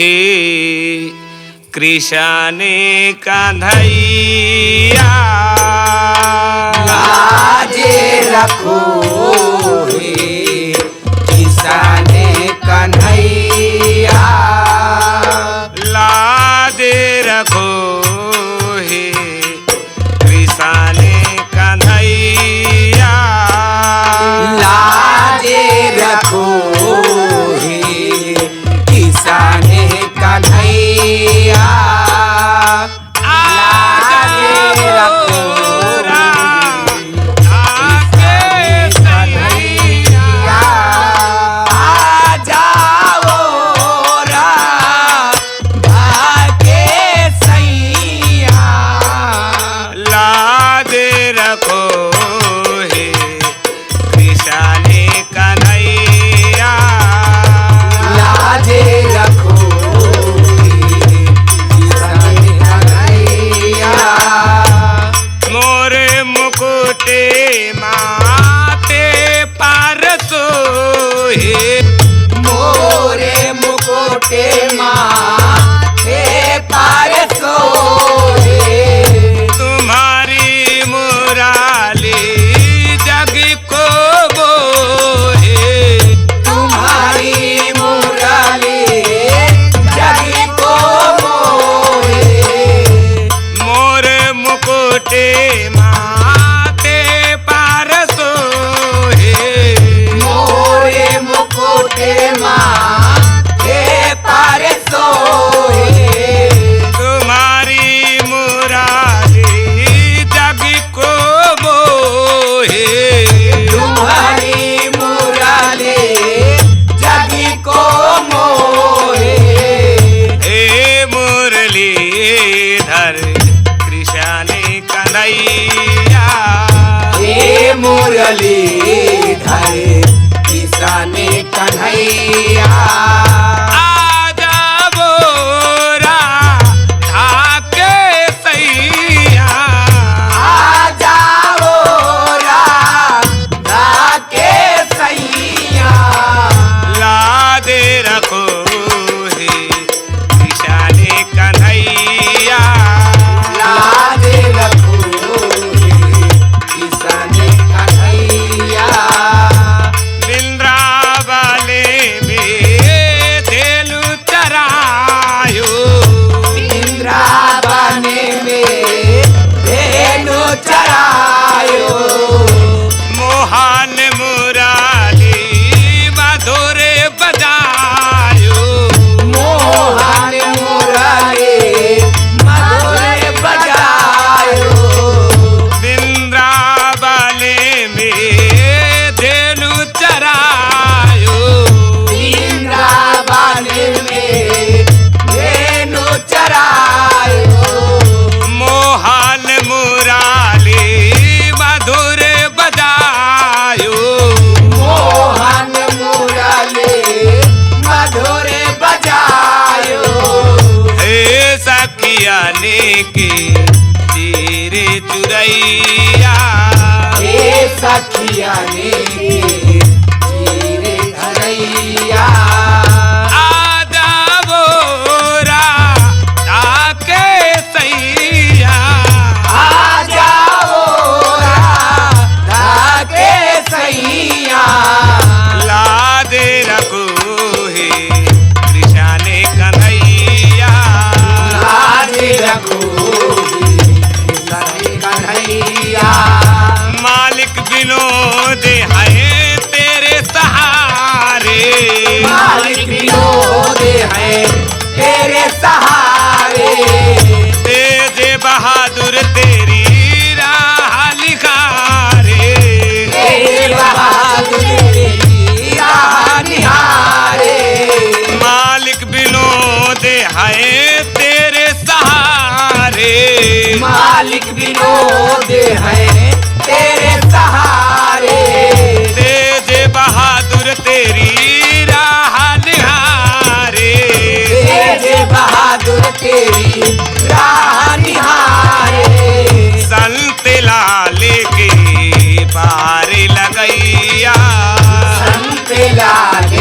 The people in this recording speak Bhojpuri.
हे कृष्ण कन्हैया लाजे रखो हे कृष्ण कन्हैया लाजे रखो हे कृष्ण कन्हैया लाजे रखो हे कृष्ण कन्हैया लाजे रखो मुरलीधर कृष्ण कन्हैया आजा बोरा धाके सैया आजा बोरा धाके सैया लादे रखो हे कृष्ण कन्हैया लादे रखो मोहन मुराली मधुर बजायो मोहन मुराली मधुर बजायो वृंदावन में धेनु चरायो वृंदावन में धेनु चरायो मोहन मुराली मधुर बजायो मोहन मुरली मधुर बजायो हे सखिया ने के तेरे चुरैया हे सखिया ने तेरे धरैया आजा बोरा धाके सैया आजा बोरा धाके सैया लादे रखो हे कृष्ण कन्हैया लादे रखो कृष्ण कन्हैया मालिक विनोद है तेरे सहारे मालिक विनोद है तेरे सहारे तेज बहादुर तेरी राह लिखारे तेरे बहादुर तेरी राह निहारे मालिक विनोद है तेरे सहारे मालिक विनोद है तेरे सहारे तेज बहादुर तेरी राह निहारे तेज बहादुर तेरी राह निहारे संत लाल के पार लगैया संत लाल